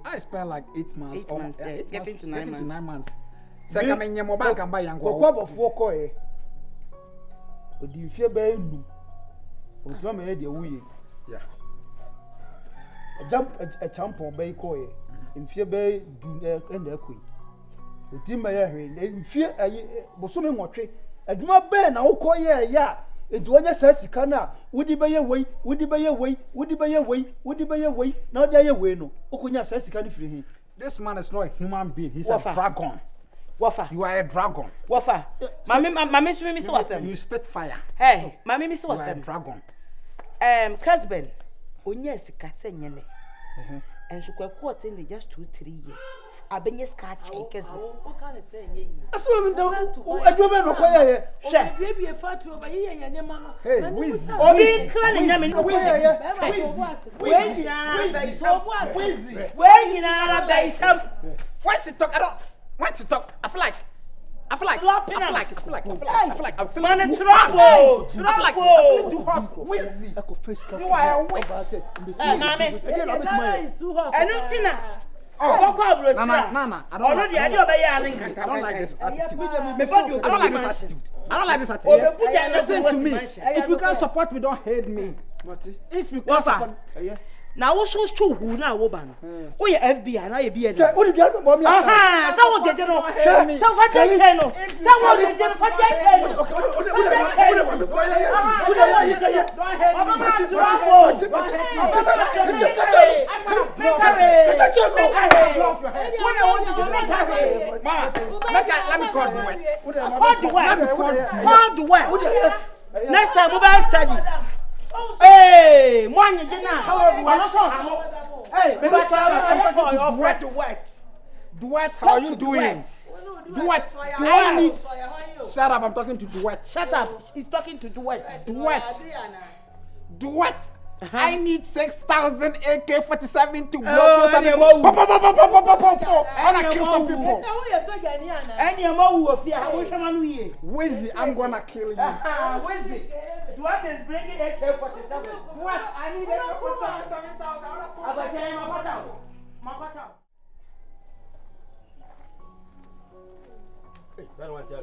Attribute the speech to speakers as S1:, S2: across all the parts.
S1: I spent like 8 months.
S2: 8 months, getting to 9 months.
S1: Second, I'm your bank and buy young.
S3: Of 4 coy. But do you fear by you? From a head, you
S1: yeah.
S3: A jump a champ on bay coy. In fear bay, do and the queen. The team by in fear, I was swimming what trick. I do my ben, I'll call ya. It was a sicana. Would he buy away? Would he buy away? Would he buy away? Would he buy away? Now they away no. Okunya says he can't free him.
S1: This man is not a human being. He's a dragon.
S2: Wafa.
S1: You are a dragon.
S2: Wafa. Mami swim so wasem.
S1: You spit fire.
S2: Hey, mami so wasem.
S1: You are a dragon.
S2: Husband. Onya sika se nyene. And she quote in just 2-3 years. Abenye ska checkers.
S4: What can I say?
S3: That's what I'm doing. I do not require.
S4: Baby, a fat over here, and your mama.
S3: Hey, Wizzy.
S2: Obi clan nyame no
S1: What's it talk? What's it talk? I feel like
S2: man trouble.
S1: Wizzy.
S3: You are a witch.
S2: Enuntina. Oh,
S1: Nana. I don't like this attitude. I don't like this attitude. Listen to me. If you can't support me, don't hate me. If you can't support me.
S2: Now what shows true who now woman? Oh yeah, FBI now you be a
S3: What did you do?
S2: aha, someone get no. Someone get no. Someone get
S1: Let me call
S2: the wet. Next time we will study. Hey, one you did not. Hey,
S1: Duet, how are you doing? Duet. I need. Shut up, I'm talking to Duet.
S2: Shut up. He's talking to Duet.
S1: Duet. I need 6,000 AK-47 to blow some people. I wanna kill some people. Wizzy, I'm gonna kill you.
S2: Wizzy, Duet is bringing AK-47.
S1: What? I need AK-47 7,000.
S5: Hey, I want to.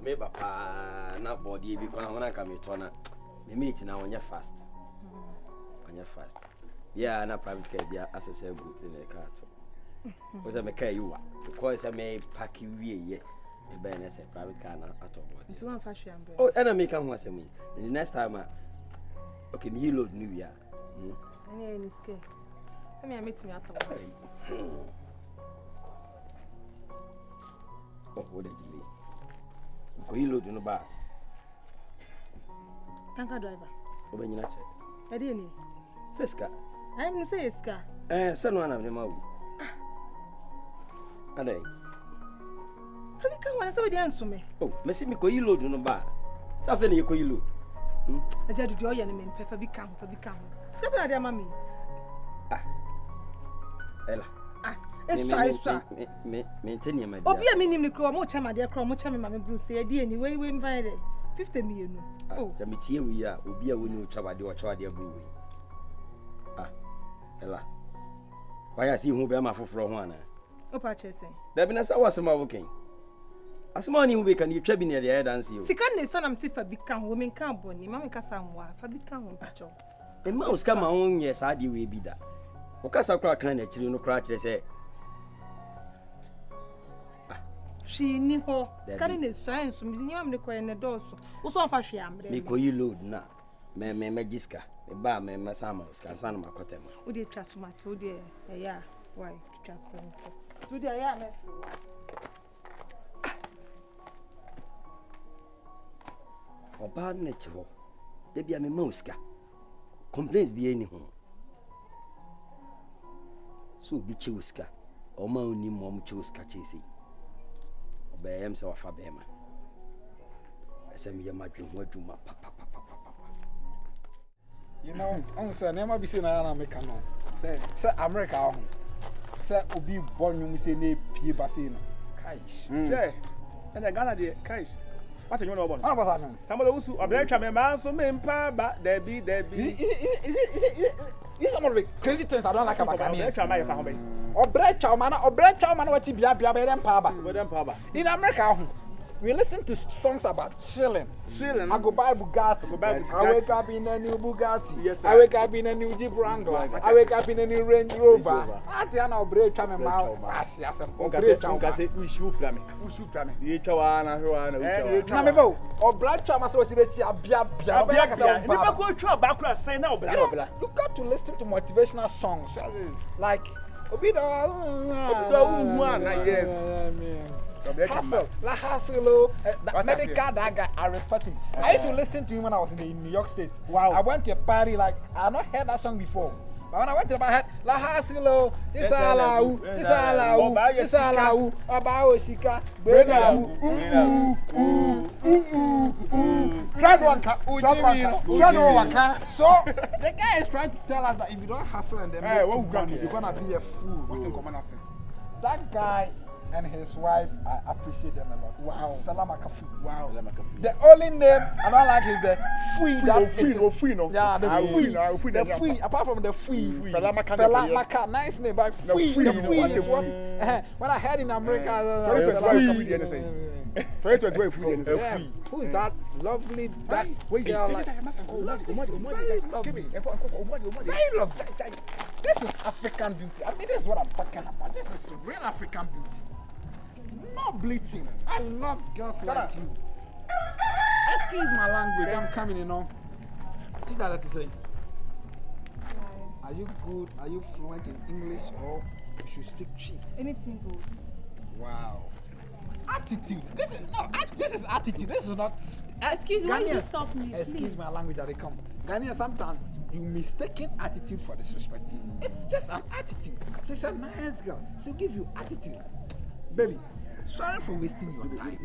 S5: Me papa na body bi kwa wana ka me to na me meet na onye fast yeah na private car bia access good in the car to o say me car you wa because me pack wie ye e be na say private car na ato body
S4: Nti wan fa hwe ambe
S5: oh na me ka ho asem yi the next time okay me load new ya
S4: ani ni ske me ametimi ato
S5: oh what did you go you load no ba
S4: tanka driver
S5: obanyina che
S4: e dey ni
S5: seska
S4: I'm say iska
S5: se no ana me ma wu adai
S4: Fabi kan wana se we dey ansume
S5: oh me se me go you load no ba sa fe na ye go you load
S4: aja dudu o ye ne me Fabi kan ska be na dey mama
S5: ela
S4: Esa
S5: me teni ma
S4: obi a minim ni kro mo chama de kro mo chama ma me bruce e dey ni we mvan dey 50 million
S5: oh ja me tie wi a obi a woni uchawade o chawade abru we ela why asi hu be ma foforo ho ana
S4: o pa chese
S5: da bi na sa wasema woken asema ni hu be kan yetwa bi na dey dance yo
S4: sika ne so na me Fabi kan wo me kan boni ma me kasa nwa Fabi kan wo pacho
S5: e ma uska ma won ye sa de we bi da o kasa kra kan na chiri no kra kire se
S4: she ni ho skani ne science mi ni am ne ko ne doso wo so fa hwe amre
S5: me ko yi load na me magiska e ba me masama uska sana makotem
S4: wo de twa smart wo de ya why twa so wo de ya me
S5: oba ne chiho de bia me mauska complaints bi eni ho so bi chiuska o ma oni mom chiuska chisi Bayam so fa bema. Asem ye madwe ho aduma papa.
S1: You know, I'm saying never be seen na make no. Say America ho. Say obi born you say na pie base no. Kaish.
S3: Yeah. And the Ghana dey kaish.
S1: What you know about?
S3: What was that?
S1: Some of those who are very charming, man, so men, pa, Debbie.
S3: Is some of the crazy things I don't like about
S1: Ghanaians.
S3: Or bread chow man, what you be a paba. In America, we listen to songs about chilling. I go buy Bugatti. I wake up in a new Bugatti.
S1: Yes,
S3: I wake up in a new Jeep Wrangler. I wake up in a new Range Rover. I don't know bread chow man.
S1: We shoot Plammy. You chowana,
S3: Namebo, or bread chow man, so it's a bia. You got to listen to motivational songs like
S1: yes.
S3: Hustle, la hustle, medical that guy, I respect him. I used to listen to him when I was in New York State.
S1: Wow.
S3: I went to a party, like, I had not heard that song before. But when I went to the party, I had la hustle, this alau, about Shika, So the guy is trying to tell us that if you don't hustle and then you're gonna be a fool. That guy and his wife, I appreciate them a lot. Wow. Fela Makafi.
S1: Wow.
S3: The only name I don't like is the Fui. Yeah, the Fui. Apart from the Fui.
S1: Fela Maka.
S3: Nice name, but Fui. The Fui is what. When I heard in America, who is that lovely girl? Very lovely. This is African beauty. I mean, this is what I'm talking about. This is real African beauty. Not bleaching. I love girls like you. Excuse my language. I'm coming, you know. See that to say. Are you good? Are you fluent in English or you should speak cheap?
S4: Anything goes.
S3: Wow. Attitude. This is attitude. This is not.
S4: Excuse me. Why you stop me?
S3: Excuse my language that they come. Ghanaian, sometimes you mistaken attitude for disrespect. It's just an attitude. She's a nice girl. She'll give you attitude. Baby, sorry for wasting your time.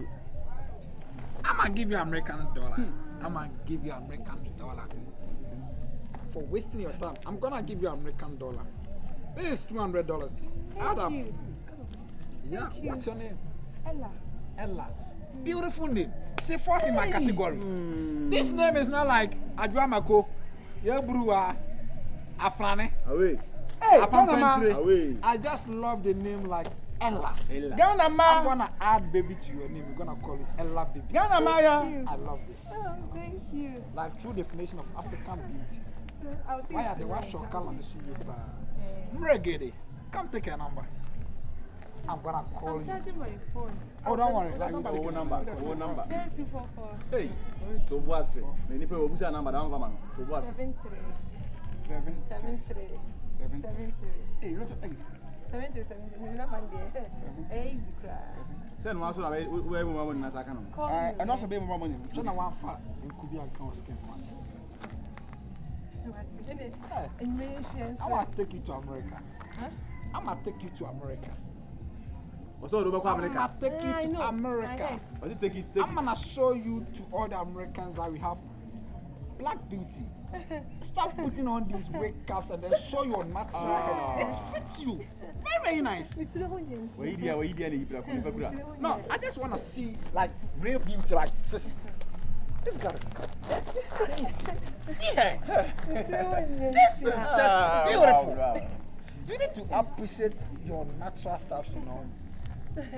S3: I'm gonna give you $American. I'm gonna give you $American. For wasting your time, I'm gonna give you $American. This is $200. Adam. Yeah, what's your name? Ella. Beautiful name. Say first in my category. This name is not like Adwamako, Yebrua, Afrane.
S1: Away.
S3: Hey, I just love the name like Ella. I'm gonna add baby to your name. We're gonna call it Ella baby. I love this.
S4: Oh, thank you.
S3: Like true definition of African beauty.
S4: Why
S3: are they wash your color on the suit? Melegede, come take a number. I'm gonna call you.
S4: I'm charging my phone.
S3: Oh, don't worry. Like,
S1: What number?
S4: 044.
S1: Hey, so what's it? Many people will say a number. Don't come on. So what's
S4: 73.
S1: 73. Hey, you know what?
S4: 73. Easy cry.
S1: Send one so that we have more money as I can. And also be more money.
S3: So now one fat and could be a skin once. I want to take you to America.
S4: Huh?
S3: I'm gonna take you to America.
S1: Also, do America.
S3: I'm gonna take you to America. I'm gonna show you to all the Americans that we have black beauty. Stop putting on these wig caps and then show your natural hair. It fits you. Very, very nice. No, I just wanna see like real beauty like this. This girl is crazy. See her. This is just beautiful. Wow. You need to appreciate your natural stuff, you know.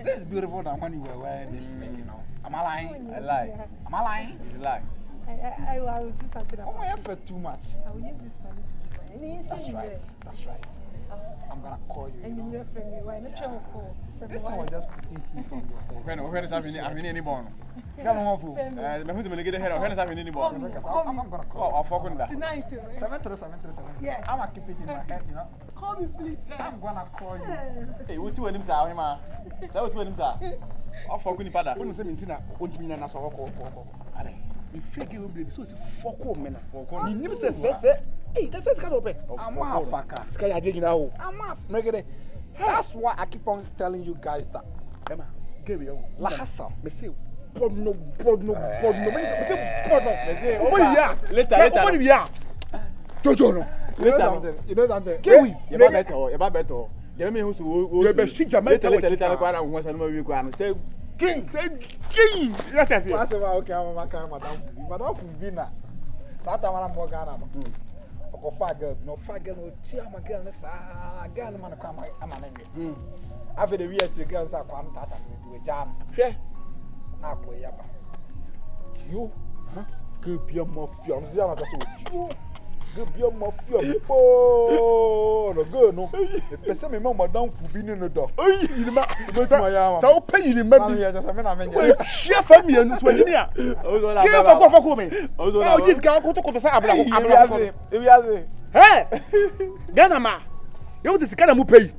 S3: This is beautiful than when you were wearing this wig, you know. Am I lying?
S1: I lie.
S3: Am I lying?
S1: You lie.
S4: I will do something about it.
S3: Oh, I effort too much.
S4: I will use this money to do it.
S3: That's right. That's right. I'm gonna call you.
S4: And you never friend me. Why not try to call?
S3: This one was just putting heat on your head.
S1: When is having any born?
S3: Get on fool.
S1: Who's going to get ahead of when is having any born?
S3: I'm gonna call.
S1: I'll fuck with that.
S4: Tonight, too.
S3: 737.
S4: Yes.
S3: I'm gonna keep it in my head, you know.
S4: Call me, please.
S3: I'm gonna call you.
S1: Hey, what two of them are, man? That was two of them are. I'll fuck with you, father. When you say Mintina, won't you mean an answer? We figure will be so fuck home, man. You never say, hey, that's kind of open.
S3: I'm a fucker.
S1: Sky, I did now.
S3: I'm a Melegede. That's why I keep on telling you guys that.
S1: Emma, give me
S3: La hustle.
S1: Me say, podno. Me say, podno. Oh, yeah. Later. Jojo, no.
S3: You know something?
S1: Kiwi. You better. You me who's to.
S3: You be shit Jamaica.
S1: Later. I want to know you. Say,
S3: king.
S6: Say king. Yes, yes.
S3: Pass over, okay, MamaCali, Madam Fubina. That time I'm more Ghana. Oko fagel, no fagel, no tia my girl, girl, man, come, I'm an enemy. After the year, the girls are quite tata do a jam.
S6: Yeah.
S3: Now, boy, yaba. You, keep your mafia, I'm saying, good your mafia. Oh, no good, no. The person, my mama down for being in the door. Oh, you know, so pay you the money. I mean,
S6: share family and Swedinia. Oh, for me. Oh, this guy go to say abla. Hey, Ganama. You want to scan mu pay.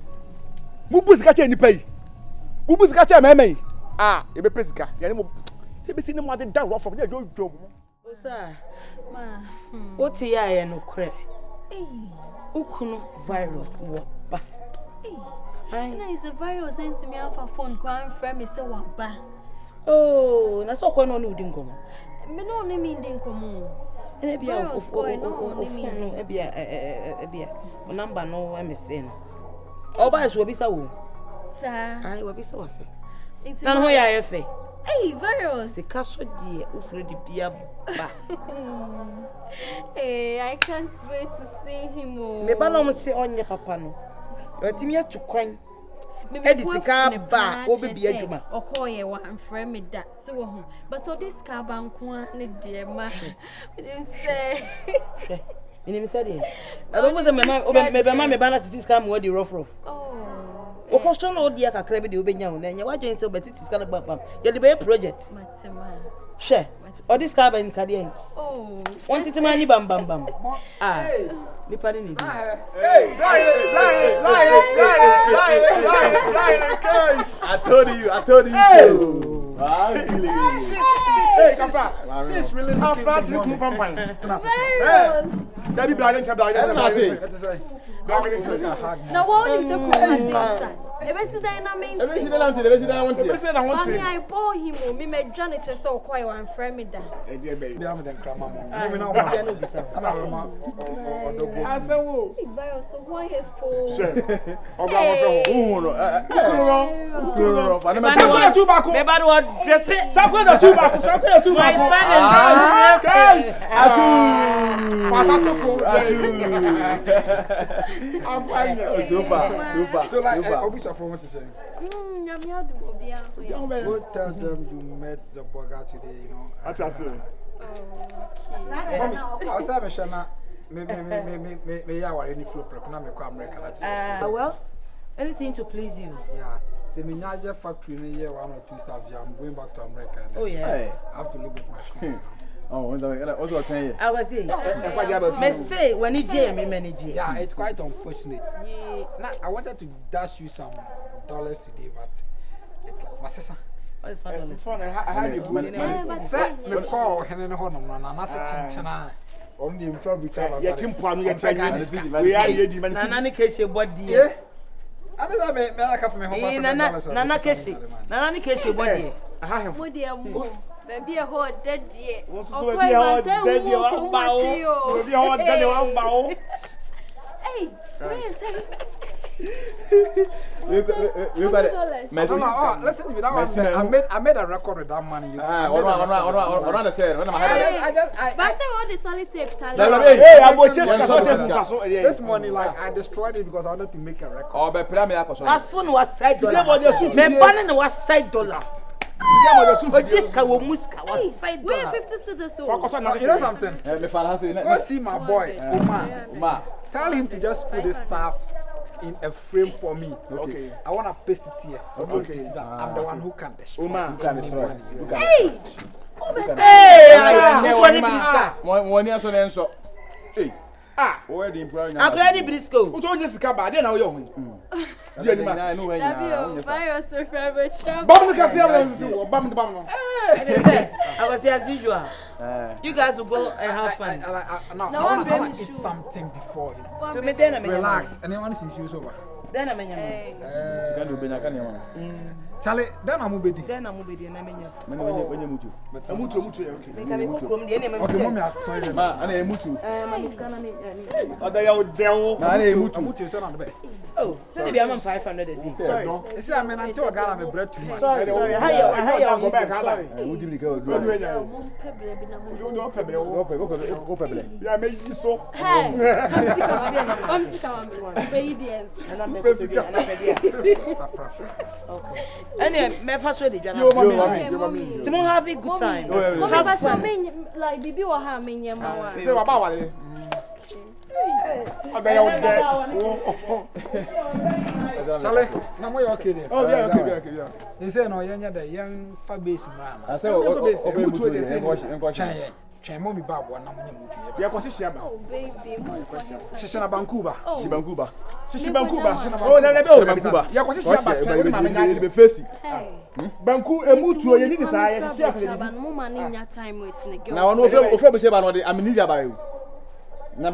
S6: Mu bu sika che ni pay. Mu bu sika che me. Ah, e be pesika. Ya ni mo. Se be sini mo ade down rough from there do job.
S2: O sir. Ma. O ti ya ye no kre. Ukunu virus wo ba.
S7: And it's a virus sent to me off a phone call from me say one ba.
S2: Oh, na so ko no no din komo.
S7: Me no ne mean din komo.
S2: E bia of no e bia o number no e me say no. O ba so obisa wo.
S7: Sir.
S2: Ai obisa wo se.
S7: It's
S2: Na no ya ye fe.
S7: Hey, virus.
S2: Se kaso die ukuru di bia ba.
S7: Hey, I can't wait to see him.
S2: Me ba no mo se onye papa no. O timi atukwan. E di sika ba obi bia adwuma.
S7: Okoye wa amfrɛ me da se wo ho. But so this car banko ne de ma. We didn't say.
S2: Ini mi say dey. I don't say me ba na sika mo di rough.
S7: Oh.
S2: O question no dia kakra be de obenya ho na nya wadwen se obeti sika na gbapam. Ye de be project.
S7: Matema.
S2: She. O this car ben kadie.
S7: Oh.
S2: Want it mani bam. Ah. Ni pani ni.
S3: Hey,
S6: I told you. Hey, Kapa. She's really after to come pampan. Hey. Daddy Brian Chabda.
S7: Now what is the conversation? Ebesi dynamic.
S6: Ebesi na want.
S7: Mommy, I bore him. Me Janet just so quiet one friend me da.
S3: Be am den krama mo. Me na ma.
S6: I say wo.
S7: Virus so why is for?
S6: Oga mo fe ho no. Ukuro.
S2: Sakwe
S6: two back.
S2: Me ba do drip.
S6: Sakwe two back.
S2: My son is
S6: Cash. Atu. Pasato so.
S3: So like, Obisa for what to say?
S7: Go
S3: tell them you met the burger today, you know.
S6: What I say?
S3: I'll say, Shana, me ya wari ni flow prep na me kwa America that is.
S2: Well, anything to please you.
S3: Yeah. Say me nyaje factory in a year 1 or 2 staff. I'm going back to America.
S2: Oh yeah.
S3: I have to live with my family.
S6: Oh, what's what can you?
S2: I was saying. Me say when he jay me manage.
S3: Yeah, it's quite unfortunate. Yeah. Now I wanted to dash you some dollars today, but it's like my sister.
S2: What is that?
S6: Phone I had you money.
S3: Say me call hene ho no na na se chinchina. On the infra which I
S6: ya timpo anu ya tanya. We are here di man.
S2: Na na keshe body.
S3: Yeah. Another me like for me home for
S2: na keshe. Na keshe body.
S6: Aha him.
S7: Mo dia mo. Baby a ho dead ye.
S6: So be a dead ye wan ba o. Be a dead ye wan ba o.
S7: Hey, where is he?
S6: We got it.
S3: Listen to me. That one, I made a record with that money.
S6: On say. When I
S7: but say all the solid tape.
S6: Hey, I bought chest.
S3: This money, like I destroyed it because I wanted to make a record.
S6: Oh, but me akoso.
S2: As soon was side dollar. Me banning was side dollar. But this guy will muska was side dollar.
S7: We're 50 citizens.
S3: You know something? Go see my boy, Uma. Tell him to just put this stuff in a frame for me.
S6: Okay.
S3: I want to paste it here. Okay. I'm the one who can destroy.
S6: Uma, who can destroy?
S7: Hey!
S2: Hey! This one is
S6: one year so then so. Hey. Ah, where the employer now?
S2: I'm ready, Briscoe.
S6: Who told you to come back? Then now you're home. You any mas? No way.
S7: Virus to favorite shop.
S6: Bomb the castle. Bomb the bomb.
S2: I was here as usual. You guys will go and have fun.
S3: I want to eat something before, you know.
S2: To me then I
S3: relax. Anyone is issues over.
S2: Then I mean,
S3: Charlie, then I'm moving.
S2: then I'm moving and I mean,
S6: When you mutu. But mutu okay.
S3: Okay, mommy, sorry.
S6: Ma, ana mutu.
S2: I'm going to
S6: Oda ya o dewo.
S3: Na mutu son on the bed.
S2: Oh, send me 500 a day. Sorry.
S3: You see, I mean, until Ghana, me bread too much.
S2: Sorry. How
S6: go back. How about?
S5: Who did you go?
S6: Go pebble. Yeah, me you so.
S7: Hey, come see come obedience.
S2: Okay. And me first ready, Jana.
S6: Yo, mommy.
S2: Timon have a good time.
S7: Mommy, but so like bibi wa ha me nyama wa.
S6: Say what about it? Agya on there.
S1: Charlie, na mo okay there.
S6: Oh, yeah, okay.
S1: They say no yenya the young fa base man.
S5: I say mutu dey
S1: Try mommy babo na mo mutu.
S6: Yeah, ko sisi aba.
S7: Oh baby,
S1: Shishana Vancouver.
S5: Shibankuba.
S6: Sisi Vancouver. Oh, na lebe o Vancouver. Yeah, ko sisi aba.
S5: Be face.
S7: hey.
S6: Banku emutu ye ni sa ye sisi afa.
S7: Shaban mo man nya time with the girl.
S5: Na wono ofe be sheba no dey amnesia ba you. Na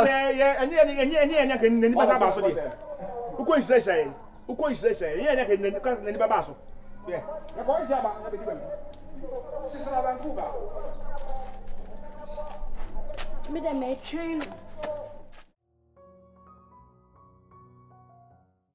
S6: say any kan ni ba sa ba so de. Uko isesa ye. Ye kan kan ni ba ba so. Yeah. Na ko sisi aba na be di ba.
S1: Shishana Vancouver.
S7: Me dem train